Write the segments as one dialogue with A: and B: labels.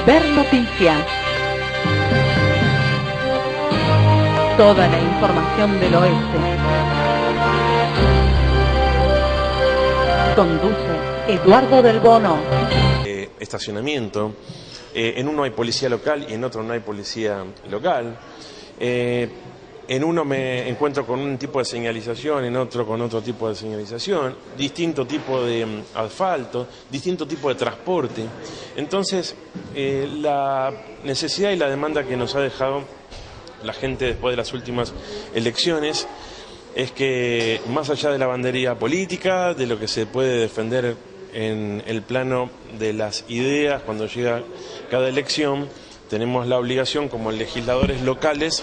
A: Ver Noticias. Toda la información del oeste. Conduce Eduardo del Bono.
B: Estacionamiento. En uno hay policía local y en otro no hay policía local. En uno me encuentro con un tipo de señalización, en otro con otro tipo de señalización, distinto tipo de asfalto, distinto tipo de transporte. Entonces, la necesidad y la demanda que nos ha dejado la gente después de las últimas elecciones es que, más allá de la bandería política, de lo que se puede defender en el plano de las ideas cuando llega cada elección, tenemos la obligación como legisladores locales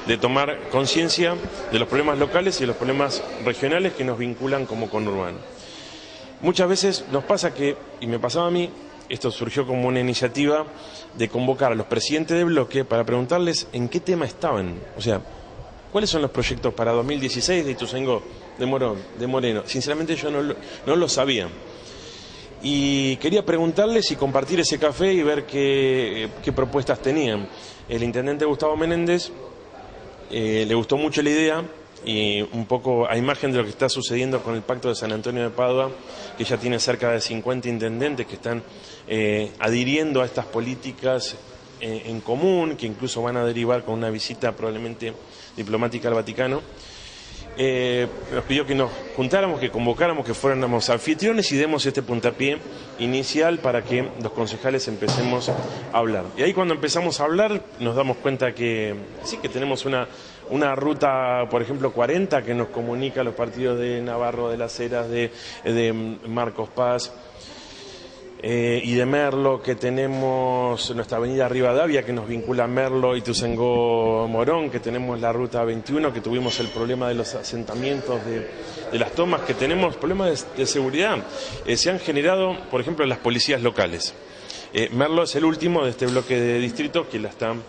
B: de tomar conciencia de los problemas locales y de los problemas regionales que nos vinculan como conurbano. Muchas veces nos pasa que, y me pasaba a mí, esto surgió como una iniciativa de convocar a los presidentes de bloque para preguntarles en qué tema estaban. O sea, ¿cuáles son los proyectos para 2016 de Ituzaingó, de Morón, de Moreno? Sinceramente yo no lo sabía. Y quería preguntarles y compartir ese café y ver qué propuestas tenían. El intendente Gustavo Menéndez le gustó mucho la idea y un poco a imagen de lo que está sucediendo con el Pacto de San Antonio de Padua, que ya tiene cerca de 50 intendentes que están adhiriendo a estas políticas en común, que incluso van a derivar con una visita probablemente diplomática al Vaticano. Nos pidió que nos juntáramos, que convocáramos, que fuéramos anfitriones y demos este puntapié inicial para que los concejales empecemos a hablar. Y ahí cuando empezamos a hablar nos damos cuenta que sí, que tenemos una ruta, por ejemplo 40, que nos comunica a los partidos de Navarro, de Las Heras, de Marcos Paz y de Merlo, que tenemos nuestra avenida Rivadavia que nos vincula a Merlo, Ituzaingó, Morón, que tenemos la ruta 21, que tuvimos el problema de los asentamientos de las tomas, que tenemos problemas de seguridad. Se han generado, por ejemplo, las policías locales. Merlo es el último de este bloque de distritos que la están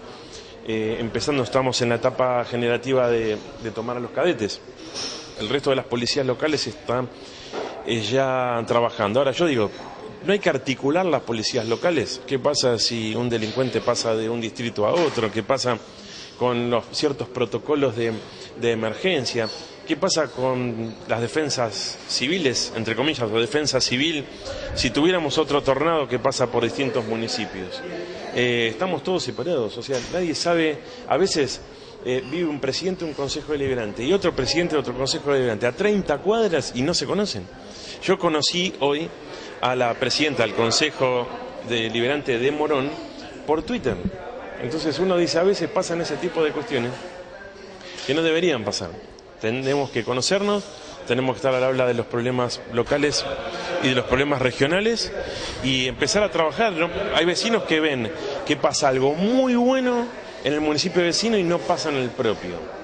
B: empezando, estamos en la etapa generativa de tomar a los cadetes. El resto de las policías locales están ya trabajando. Ahora yo digo, ¿no hay que articular las policías locales? ¿Qué pasa si un delincuente pasa de un distrito a otro? ¿Qué pasa con los ciertos protocolos de emergencia? ¿Qué pasa con las defensas civiles, entre comillas, o defensa civil, si tuviéramos otro tornado que pasa por distintos municipios? Estamos todos separados, o sea, nadie sabe, a veces vive un presidente de un consejo deliberante y otro presidente de otro consejo deliberante a 30 cuadras y no se conocen. Yo conocí hoy a la presidenta del Consejo Deliberante de Morón por Twitter. Entonces uno dice, a veces pasan ese tipo de cuestiones que no deberían pasar. Tenemos que conocernos, tenemos que estar al habla de los problemas locales y de los problemas regionales y empezar a trabajar, ¿no? Hay vecinos que ven que pasa algo muy bueno en el municipio vecino y no pasa en el propio.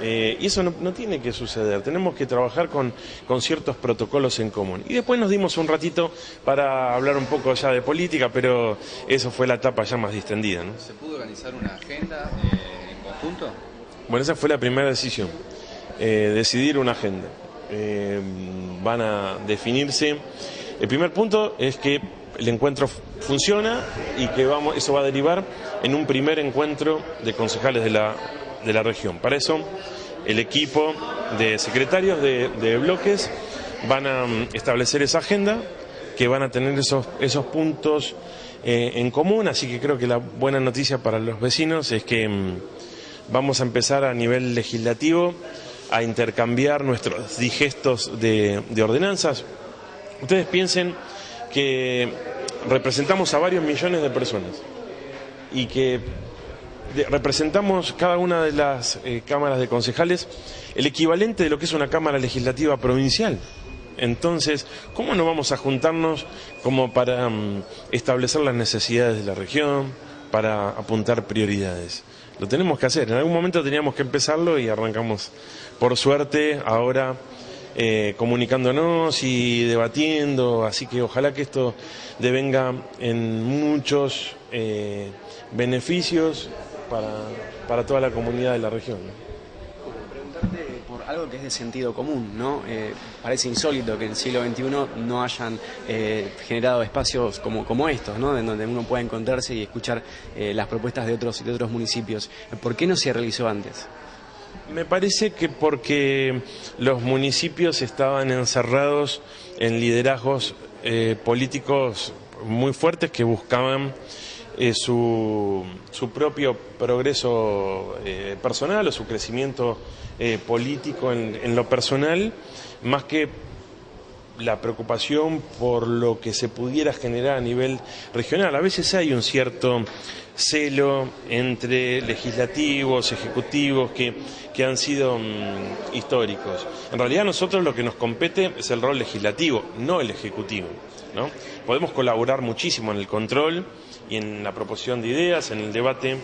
B: Y eso no tiene que suceder, tenemos que trabajar con ciertos protocolos en común. Y después nos dimos un ratito para hablar un poco ya de política, pero eso fue la etapa ya más distendida, ¿no?
C: ¿Se pudo organizar una agenda en conjunto?
B: Bueno, esa fue la primera decisión, decidir una agenda. Van a definirse. El primer punto es que el encuentro funciona y que eso va a derivar en un primer encuentro de concejales de la región. Para eso, el equipo de secretarios de bloques van a establecer esa agenda, que van a tener esos puntos en común, así que creo que la buena noticia para los vecinos es que vamos a empezar a nivel legislativo a intercambiar nuestros digestos de ordenanzas. Ustedes piensen que representamos a varios millones de personas y que representamos cada una de las cámaras de concejales el equivalente de lo que es una cámara legislativa provincial. Entonces, ¿cómo no vamos a juntarnos como para establecer las necesidades de la región, para apuntar prioridades? Lo tenemos que hacer, en algún momento teníamos que empezarlo y arrancamos, por suerte, ahora comunicándonos y debatiendo, así que ojalá que esto devenga en muchos beneficios para toda la comunidad de la región.
C: Preguntarte por
D: algo que es de sentido común, ¿no? Parece insólito que en el siglo XXI no hayan generado espacios como estos, ¿no? En donde uno pueda encontrarse y escuchar las propuestas de otros municipios. ¿Por qué no se realizó antes?
B: Me parece que porque los municipios estaban encerrados en liderazgos políticos muy fuertes que buscaban su propio progreso personal o su crecimiento político en lo personal, más que la preocupación por lo que se pudiera generar a nivel regional. A veces hay un cierto celo entre legislativos, ejecutivos que han sido históricos. En realidad a nosotros lo que nos compete es el rol legislativo, no el ejecutivo, ¿no? Podemos colaborar muchísimo en el control y en la proposición de ideas, en el debate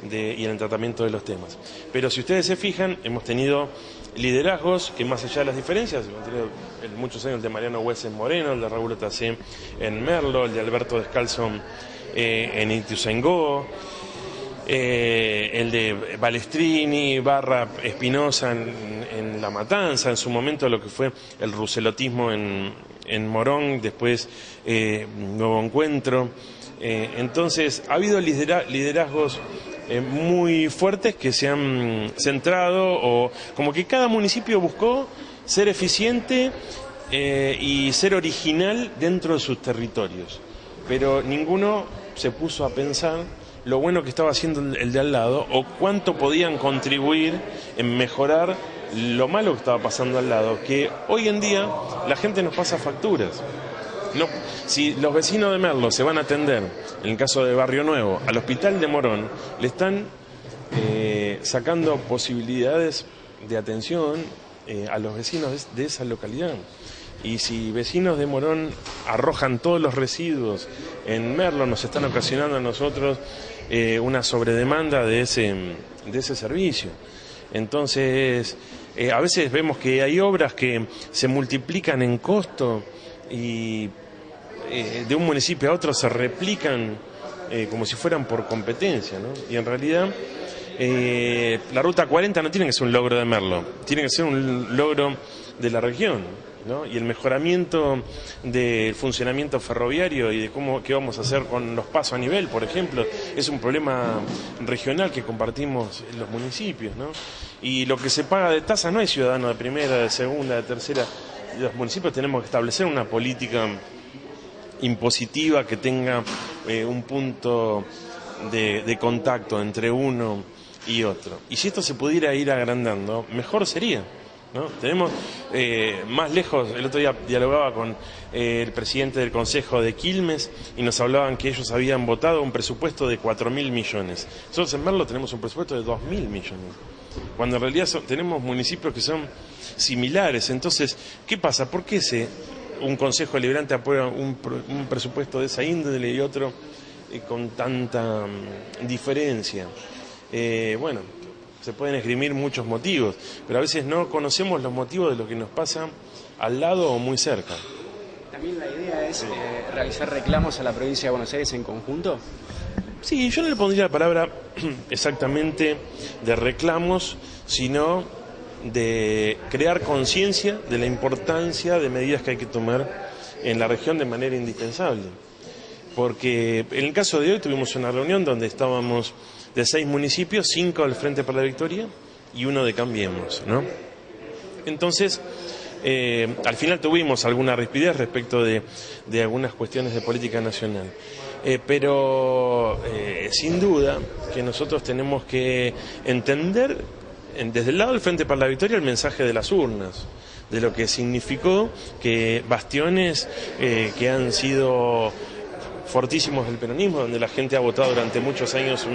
B: y en el tratamiento de los temas. Pero si ustedes se fijan, hemos tenido liderazgos que más allá de las diferencias, hemos tenido en muchos años el de Mariano Hueses Moreno, el de Raúl Otacé en Merlo, el de Alberto Descalzo en Ituzaingó, el de Balestrini, Barra Espinosa en La Matanza, en su momento lo que fue el ruselotismo en Morón, después Nuevo Encuentro. Entonces ha habido liderazgos muy fuertes que se han centrado, o como que cada municipio buscó ser eficiente y ser original dentro de sus territorios, pero ninguno se puso a pensar lo bueno que estaba haciendo el de al lado o cuánto podían contribuir en mejorar lo malo que estaba pasando al lado, que hoy en día la gente nos pasa facturas. No, si los vecinos de Merlo se van a atender, en el caso de Barrio Nuevo, al hospital de Morón, le están sacando posibilidades de atención a los vecinos de esa localidad. Y si vecinos de Morón arrojan todos los residuos en Merlo, nos están ocasionando a nosotros una sobredemanda de ese servicio. Entonces, a veces vemos que hay obras que se multiplican en costo y de un municipio a otro se replican como si fueran por competencia, ¿no? Y en realidad la Ruta 40 no tiene que ser un logro de Merlo, tiene que ser un logro de la región, ¿no? Y el mejoramiento del funcionamiento ferroviario y de qué vamos a hacer con los pasos a nivel, por ejemplo, es un problema regional que compartimos en los municipios, ¿no? Y lo que se paga de tasa no es ciudadano de primera, de segunda, de tercera. Los municipios tenemos que establecer una política impositiva que tenga un punto de contacto entre uno y otro. Y si esto se pudiera ir agrandando, mejor sería, ¿no? Tenemos más lejos, el otro día dialogaba con el presidente del Consejo de Quilmes y nos hablaban que ellos habían votado un presupuesto de 4.000 millones. Nosotros en Merlo tenemos un presupuesto de 2.000 millones, cuando en realidad tenemos municipios que son similares. Entonces, ¿qué pasa? ¿Por qué un Consejo Deliberante aprueba un presupuesto de esa índole y otro con tanta diferencia? Bueno, se pueden esgrimir muchos motivos, pero a veces no conocemos los motivos de lo que nos pasa al lado o muy cerca.
D: ¿También la idea es realizar reclamos a la provincia de Buenos Aires en conjunto?
B: Sí, yo no le pondría la palabra exactamente de reclamos, sino de crear conciencia de la importancia de medidas que hay que tomar en la región de manera indispensable. Porque en el caso de hoy tuvimos una reunión donde estábamos de 6 municipios, 5 del Frente para la Victoria y 1 de Cambiemos, ¿no? Entonces, al final tuvimos alguna rispidez respecto de algunas cuestiones de política nacional. Pero sin duda que nosotros tenemos que entender desde el lado del Frente para la Victoria el mensaje de las urnas, de lo que significó que bastiones que han sido fortísimos del peronismo, donde la gente ha votado durante muchos años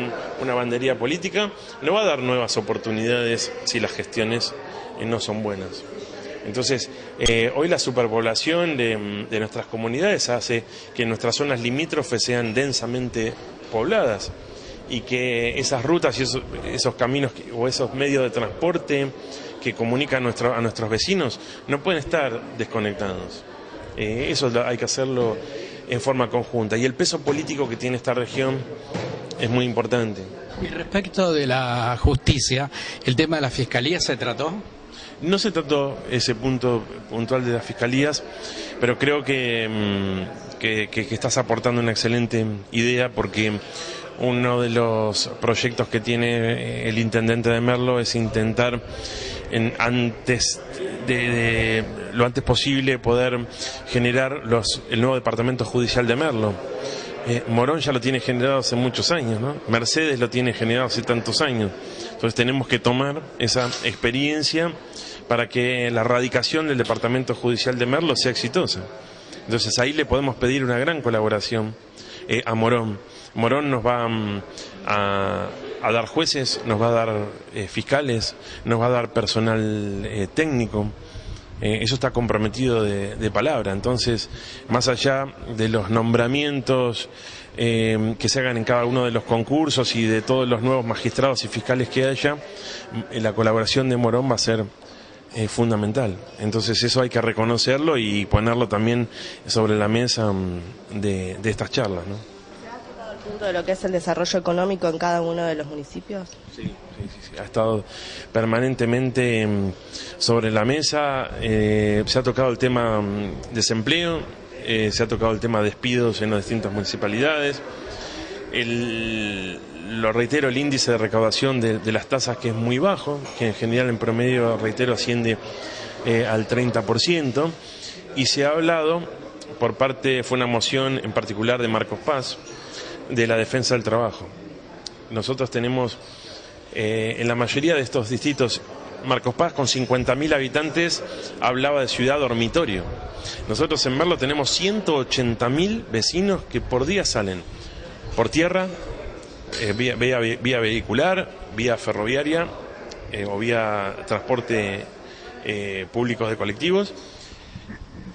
B: una bandería política, no va a dar nuevas oportunidades si las gestiones no son buenas. Entonces, hoy la superpoblación de nuestras comunidades hace que nuestras zonas limítrofes sean densamente pobladas y que esas rutas y esos caminos o esos medios de transporte que comunican a nuestros vecinos no pueden estar desconectados. Eso hay que hacerlo en forma conjunta, y el peso político que tiene esta región es muy importante.
E: Y respecto de la justicia, ¿el tema de la fiscalía se trató?
B: No se trató ese punto puntual de las fiscalías, pero creo que estás aportando una excelente idea, porque uno de los proyectos que tiene el intendente de Merlo es intentar lo antes posible poder generar el nuevo departamento judicial de Merlo. Morón ya lo tiene generado hace muchos años, ¿no? Mercedes lo tiene generado hace tantos años. Entonces tenemos que tomar esa experiencia para que la radicación del departamento judicial de Merlo sea exitosa. Entonces ahí le podemos pedir una gran colaboración a Morón. Morón nos va a dar jueces, nos va a dar fiscales, nos va a dar personal técnico. Eso está comprometido de palabra. Entonces, más allá de los nombramientos que se hagan en cada uno de los concursos y de todos los nuevos magistrados y fiscales que haya, la colaboración de Morón va a ser fundamental. Entonces eso hay que reconocerlo y ponerlo también sobre la mesa de estas charlas, ¿no?
E: ¿Se ha tocado el punto de lo que es el desarrollo económico en cada uno de los municipios?
B: Sí. Ha estado permanentemente sobre la mesa. Se ha tocado el tema desempleo, se ha tocado el tema despidos en las distintas municipalidades. Lo reitero, el índice de recaudación de las tasas, que es muy bajo, que en general en promedio, reitero, asciende al 30%, y se ha hablado fue una moción en particular de Marcos Paz, de la defensa del trabajo. Nosotros tenemos en la mayoría de estos distritos, Marcos Paz con 50.000 habitantes hablaba de ciudad dormitorio. Nosotros en Merlo tenemos 180.000 vecinos que por día salen por tierra, vía vehicular, vía ferroviaria o vía transporte públicos de colectivos.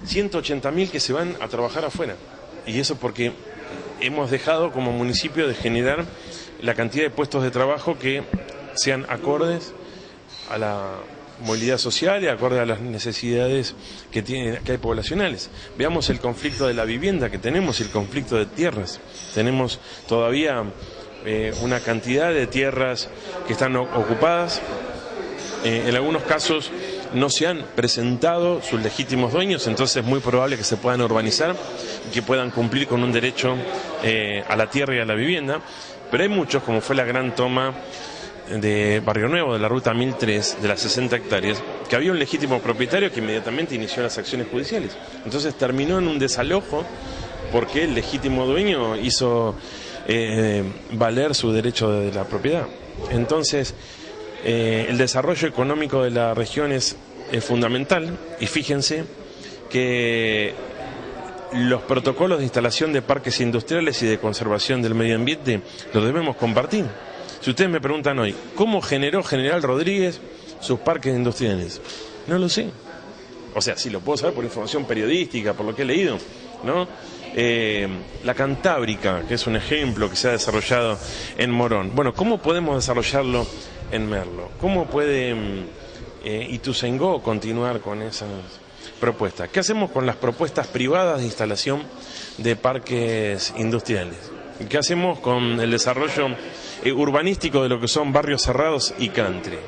B: 180.000 que se van a trabajar afuera. Y eso porque hemos dejado como municipio de generar la cantidad de puestos de trabajo que sean acordes a la movilidad social y acorde a las necesidades que hay poblacionales. Veamos el conflicto de la vivienda que tenemos y el conflicto de tierras. Tenemos todavía una cantidad de tierras que están ocupadas. En algunos casos no se han presentado sus legítimos dueños, entonces es muy probable que se puedan urbanizar y que puedan cumplir con un derecho a la tierra y a la vivienda. Pero hay muchos, como fue la gran toma de Barrio Nuevo, de la ruta 1003, de las 60 hectáreas, que había un legítimo propietario que inmediatamente inició las acciones judiciales. Entonces terminó en un desalojo porque el legítimo dueño hizo valer su derecho de la propiedad. Entonces, el desarrollo económico de la región es fundamental, y fíjense que los protocolos de instalación de parques industriales y de conservación del medio ambiente los debemos compartir. Si ustedes me preguntan hoy, ¿cómo generó General Rodríguez sus parques industriales? No lo sé. O sea, sí lo puedo saber por información periodística, por lo que he leído, ¿no? La Cantábrica, que es un ejemplo que se ha desarrollado en Morón. Bueno, ¿cómo podemos desarrollarlo en Merlo? ¿Cómo puede Ituzaingó continuar con esas propuestas? ¿Qué hacemos con las propuestas privadas de instalación de parques industriales? ¿Qué hacemos con el desarrollo urbanístico de lo que son barrios cerrados y country?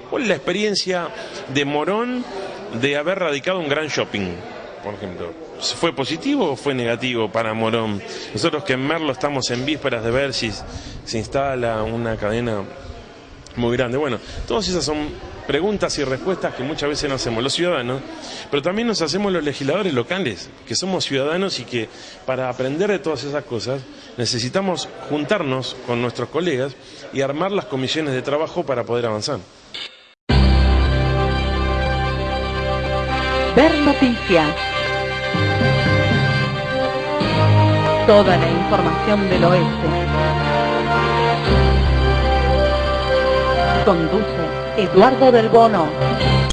B: ¿Cuál es la experiencia de Morón de haber radicado un gran shopping, por ejemplo? ¿Fue positivo o fue negativo para Morón? Nosotros que en Merlo estamos en vísperas de ver si se instala una cadena muy grande. Bueno, todas esas son preguntas y respuestas que muchas veces nos hacemos los ciudadanos, pero también nos hacemos los legisladores locales, que somos ciudadanos y que para aprender de todas esas cosas necesitamos juntarnos con nuestros colegas y armar las comisiones de trabajo para poder avanzar.
A: Ver Noticias. Toda la información del oeste. Conduce Eduardo del Bono.